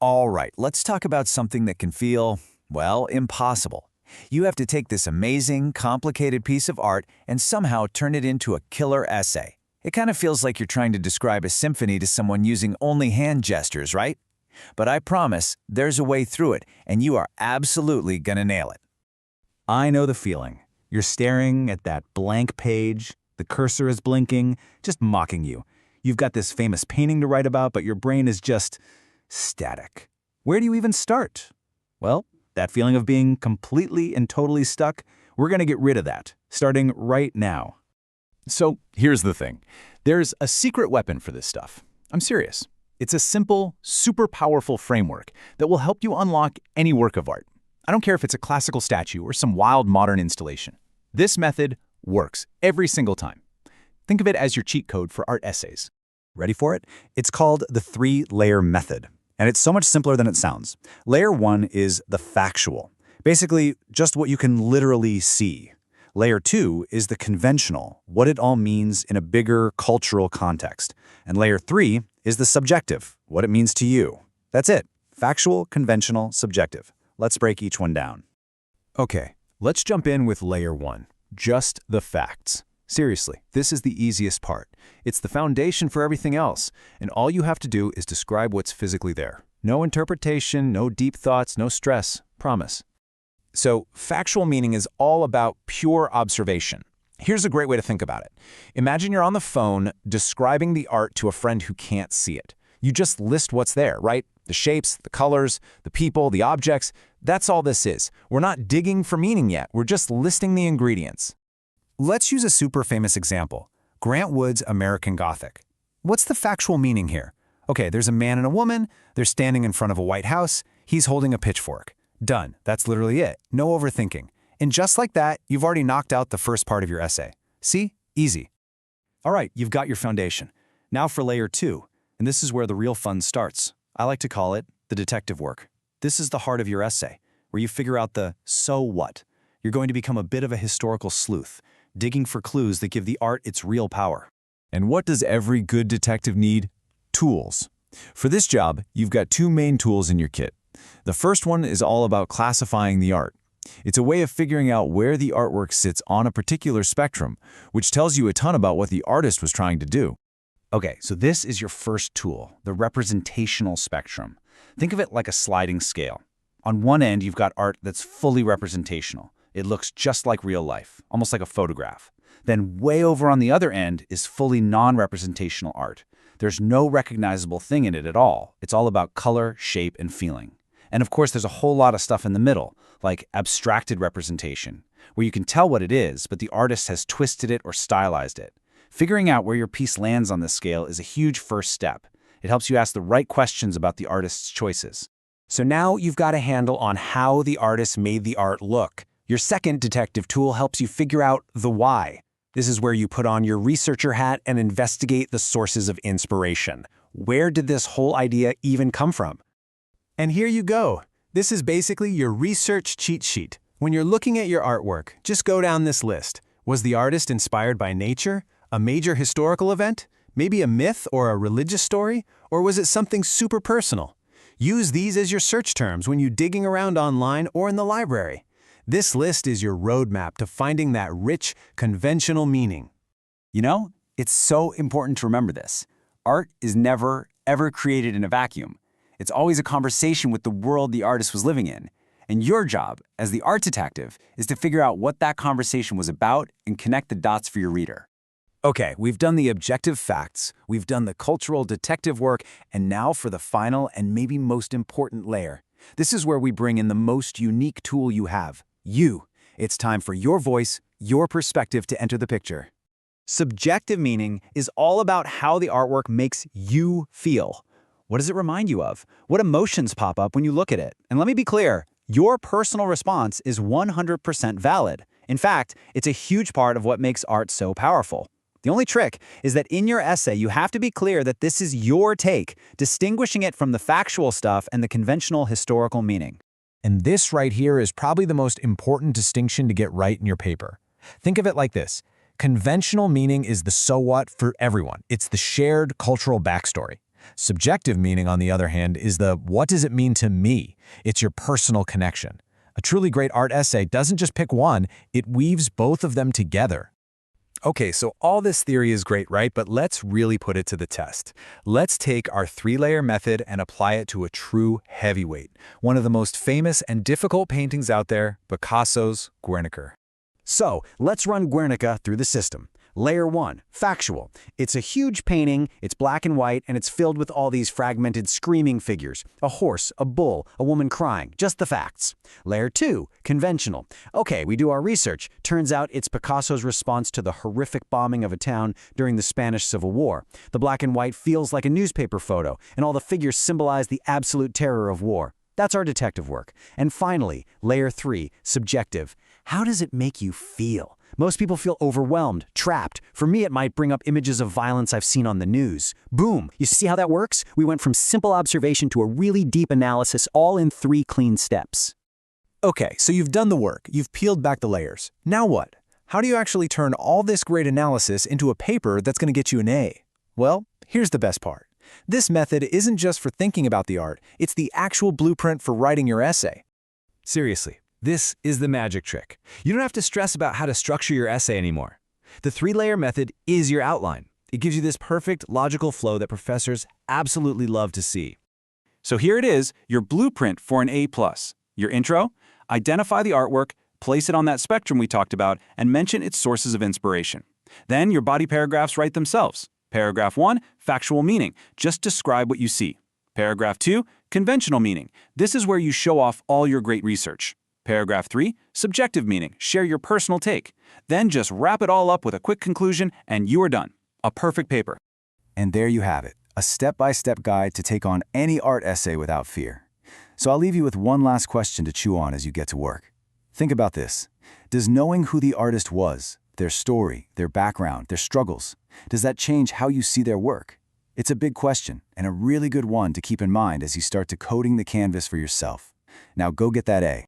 All right, let's talk about something that can feel, well, impossible. You have to take this amazing, complicated piece of art and somehow turn it into a killer essay. It kind of feels like you're trying to describe a symphony to someone using only hand gestures, right? But I promise, there's a way through it, and you are absolutely gonna nail it. I know the feeling. You're staring at that blank page, the cursor is blinking, just mocking you. You've got this famous painting to write about, but your brain is just static. Where do you even start? Well, that feeling of being completely and totally stuck, we're going to get rid of that, starting right now. So here's the thing. There's a secret weapon for this stuff. I'm serious. It's a simple, super powerful framework that will help you unlock any work of art. I don't care if it's a classical statue or some wild modern installation. This method works every single time. Think of it as your cheat code for art essays. Ready for it? It's called the three-layer method. And it's so much simpler than it sounds. Layer 1 is the factual. Basically, just what you can literally see. Layer 2 is the conventional, what it all means in a bigger cultural context. And layer 3 is the subjective, what it means to you. That's it. Factual, conventional, subjective. Let's break each one down. Okay, let's jump in with layer 1, just the facts. Seriously, this is the easiest part. It's the foundation for everything else, and all you have to do is describe what's physically there. No interpretation, no deep thoughts, no stress, promise. So, factual meaning is all about pure observation. Here's a great way to think about it. Imagine you're on the phone describing the art to a friend who can't see it. You just list what's there, right? The shapes, the colors, the people, the objects. That's all this is. We're not digging for meaning yet. We're just listing the ingredients. Let's use a super famous example. Grant Wood's American Gothic. What's the factual meaning here? Okay, there's a man and a woman, they're standing in front of a white house, he's holding a pitchfork. Done. That's literally it. No overthinking. And just like that, you've already knocked out the first part of your essay. See? Easy. All right, you've got your foundation. Now for layer 2, and this is where the real fun starts. I like to call it the detective work. This is the heart of your essay, where you figure out the so what. You're going to become a bit of a historical sleuth, digging for clues that give the art its real power. And what does every good detective need? Tools. For this job, you've got two main tools in your kit. The first one is all about classifying the art. It's a way of figuring out where the artwork sits on a particular spectrum, which tells you a ton about what the artist was trying to do. Okay, so this is your first tool, the representational spectrum. Think of it like a sliding scale. On one end, you've got art that's fully representational. It looks just like real life, almost like a photograph. Then way over on the other end is fully non-representational art. There's no recognizable thing in it at all. It's all about color, shape, and feeling. And of course, there's a whole lot of stuff in the middle, like abstracted representation, where you can tell what it is, but the artist has twisted it or stylized it. Figuring out where your piece lands on this scale is a huge first step. It helps you ask the right questions about the artist's choices. So now you've got a handle on how the artist made the art look. Your second detective tool helps you figure out the why. This is where you put on your researcher hat and investigate the sources of inspiration. Where did this whole idea even come from? And here you go. This is basically your research cheat sheet. When you're looking at your artwork, just go down this list. Was the artist inspired by nature? A major historical event? Maybe a myth or a religious story? Or was it something super personal? Use these as your search terms when you're digging around online or in the library. This list is your roadmap to finding that rich, conventional meaning. You know, it's so important to remember this. Art is never, ever created in a vacuum. It's always a conversation with the world the artist was living in. And your job, as the art detective, is to figure out what that conversation was about and connect the dots for your reader. Okay, we've done the objective facts, we've done the cultural detective work, and now for the final and maybe most important layer. This is where we bring in the most unique tool you have. You. It's time for your voice, your perspective to enter the picture. Subjective meaning is all about how the artwork makes you feel. What does it remind you of? What emotions pop up when you look at it? And let me be clear, your personal response is 100% valid. In fact, it's a huge part of what makes art so powerful. The only trick is that in your essay, you have to be clear that this is your take, distinguishing it from the factual stuff and the conventional historical meaning. And this right here is probably the most important distinction to get right in your paper. Think of it like this. Conventional meaning is the so what for everyone. It's the shared cultural backstory. Subjective meaning, on the other hand, is the what does it mean to me? It's your personal connection. A truly great art essay doesn't just pick one, it weaves both of them together. Okay, so all this theory is great, right? But let's really put it to the test. Let's take our three-layer method and apply it to a true heavyweight, one of the most famous and difficult paintings out there, Picasso's Guernica. So, let's run Guernica through the system. Layer 1, factual. It's a huge painting, it's black and white, and it's filled with all these fragmented screaming figures. A horse, a bull, a woman crying, just the facts. Layer 2, conventional. Okay, we do our research. Turns out it's Picasso's response to the horrific bombing of a town during the Spanish Civil War. The black and white feels like a newspaper photo, and all the figures symbolize the absolute terror of war. That's our detective work. And finally, layer 3, subjective. How does it make you feel? Most people feel overwhelmed, trapped. For me, it might bring up images of violence I've seen on the news. Boom! You see how that works? We went from simple observation to a really deep analysis, all in 3 clean steps. Okay, so you've done the work, you've peeled back the layers. Now what? How do you actually turn all this great analysis into a paper that's going to get you an A? Well, here's the best part. This method isn't just for thinking about the art, it's the actual blueprint for writing your essay. Seriously, this is the magic trick. You don't have to stress about how to structure your essay anymore. The 3-layer method is your outline. It gives you this perfect, logical flow that professors absolutely love to see. So here it is, your blueprint for an A+. Your intro, identify the artwork, place it on that spectrum we talked about, and mention its sources of inspiration. Then your body paragraphs write themselves. Paragraph 1, factual meaning. Just describe what you see. Paragraph 2, conventional meaning. This is where you show off all your great research. Paragraph 3, subjective meaning. Share your personal take. Then just wrap it all up with a quick conclusion and you are done. A perfect paper. And there you have it, a step-by-step guide to take on any art essay without fear. So I'll leave you with one last question to chew on as you get to work. Think about this. Does knowing who the artist was, their story, their background, their struggles, does that change how you see their work? It's a big question and a really good one to keep in mind as you start decoding the canvas for yourself. Now go get that A.